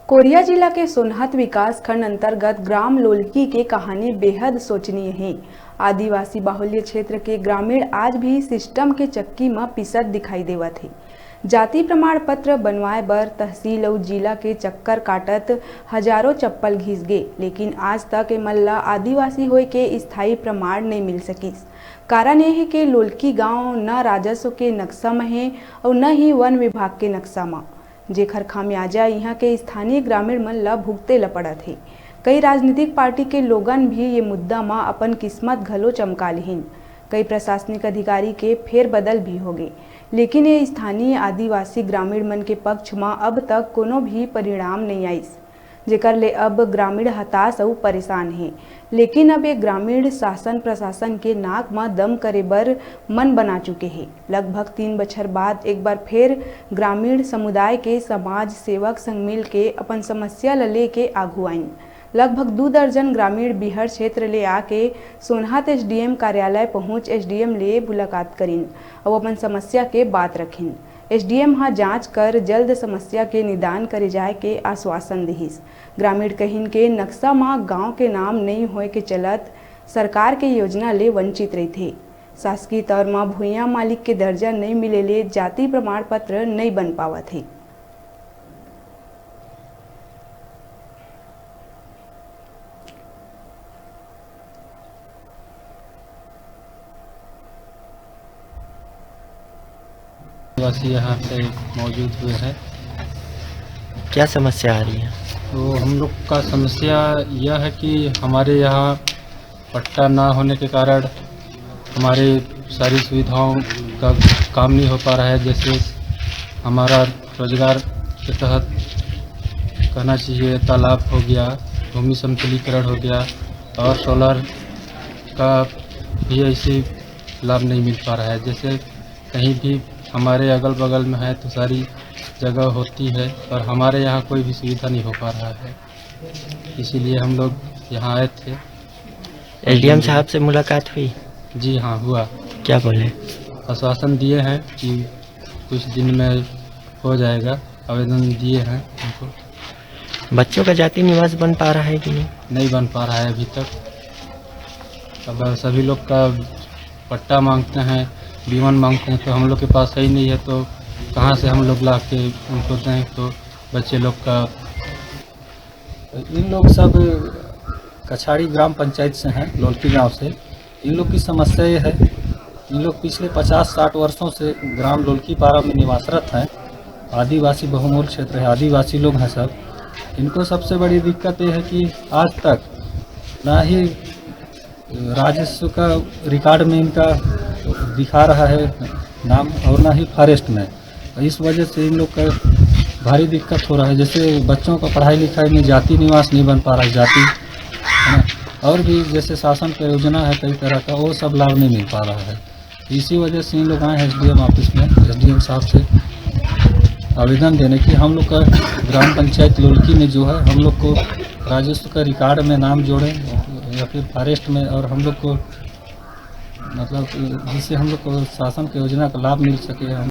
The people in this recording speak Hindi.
कोरिया जिला के सोनहत विकास खंड अंतर्गत ग्राम लोलकी के कहानी बेहद शोचनीय है। आदिवासी बाहुल्य क्षेत्र के ग्रामीण आज भी सिस्टम के चक्की में पिसत दिखाई देवत है। जाति प्रमाण पत्र बनवाए बर तहसील और जिला के चक्कर काटत हजारों चप्पल घिस गए, लेकिन आज तक मल्ला आदिवासी होय के स्थायी प्रमाण नहीं मिल सकिस। कारण यह है कि लोलकी गांव न राजस्व के नक्शा में है और न ही वन विभाग के नक्शा में, जेखर खामियाजा यहाँ के स्थानीय ग्रामीण मन ला भुगते ल पड़त है। कई राजनीतिक पार्टी के लोगन भी ये मुद्दा में अपन किस्मत घलो चमका लिहिन। कई प्रशासनिक अधिकारी के फेरबदल भी हो गए, लेकिन ये स्थानीय आदिवासी ग्रामीण मन के पक्ष में अब तक कोनो भी परिणाम नहीं आइस, जेकर ले अब ग्रामीण हताश और परेशान है। लेकिन अब ये ग्रामीण शासन प्रशासन के नाक में दम करे बर मन बना चुके हैं। लगभग 3 बछर बाद एक बार फिर ग्रामीण समुदाय के समाज सेवक संग मिल के अपन समस्या ले के आगू आइन। लगभग 2 दर्जन ग्रामीण बिहार क्षेत्र ले आके सोनहत एसडीएम कार्यालय पहुंच एसडीएम ले मुलाकात करीन और अपन समस्या के बात रखिन। एसडीएम हाँ जांच कर जल्द समस्या के निदान करे जाए के आश्वासन दिहिस। ग्रामीण कहिन के नक्शा में गांव के नाम नहीं होए के चलत सरकार के योजना ले वंचित रही। शासकीय तौर में भूया मालिक के दर्जा नहीं मिले ले जाति प्रमाण पत्र नहीं बन पावत है। आदिवासी यहाँ पे मौजूद हुए हैं। क्या समस्या आ रही है? तो हम लोग का समस्या यह है कि हमारे यहाँ पट्टा ना होने के कारण हमारे सारी सुविधाओं का काम नहीं हो पा रहा है। जैसे हमारा रोजगार के तहत कहना चाहिए तालाब हो गया, भूमि समतलीकरण हो गया और सोलर का भी ऐसे लाभ नहीं मिल पा रहा है। जैसे कहीं भी हमारे अगल बगल में है तो सारी जगह होती है, पर हमारे यहाँ कोई भी सुविधा नहीं हो पा रहा है। इसीलिए हम लोग यहाँ आए थे। एसडीएम साहब से मुलाकात हुई? जी हाँ, हुआ। क्या बोले? आश्वासन दिए हैं कि कुछ दिन में हो जाएगा। आवेदन दिए हैं उनको। बच्चों का जाति निवास बन पा रहा है कि नहीं? नहीं बन पा रहा है अभी तक। अब सभी लोग का पट्टा मांगते हैं, बीमन मांगते हैं, तो हम लोग के पास है ही नहीं है, तो कहाँ से हम लोग ला के उनको दें? तो बच्चे लोग का इन लोग सब कछाड़ी ग्राम पंचायत से हैं, लोलकी गांव से। इन लोग की समस्या ये है, इन लोग पिछले 50-60 वर्षों से ग्राम लोलकी पारा में निवासरत हैं। आदिवासी बहुमूल क्षेत्र है, आदिवासी लोग हैं सब। इनको सबसे बड़ी दिक्कत ये है कि आज तक ना ही राजस्व का रिकॉर्ड में इनका दिखा रहा है नाम और ना ही फॉरेस्ट में। इस वजह से इन लोग का भारी दिक्कत हो रहा है। जैसे बच्चों का पढ़ाई लिखाई में जाति निवास नहीं बन पा रहा है, जाति है ना, और भी जैसे शासन का योजना है कई तरह का, वो सब लाभ नहीं मिल पा रहा है। इसी वजह से इन लोग आए एसडीएम ऑफिस में, एसडीएम साहब से आवेदन देने की हम लोग का ग्राम पंचायत लोलकी में जो है हम लोग को राजस्व का रिकॉर्ड में नाम जोड़ें या फिर फॉरेस्ट में, और हम लोग को मतलब जिससे हम लोग को शासन की योजना का लाभ मिल सके। हम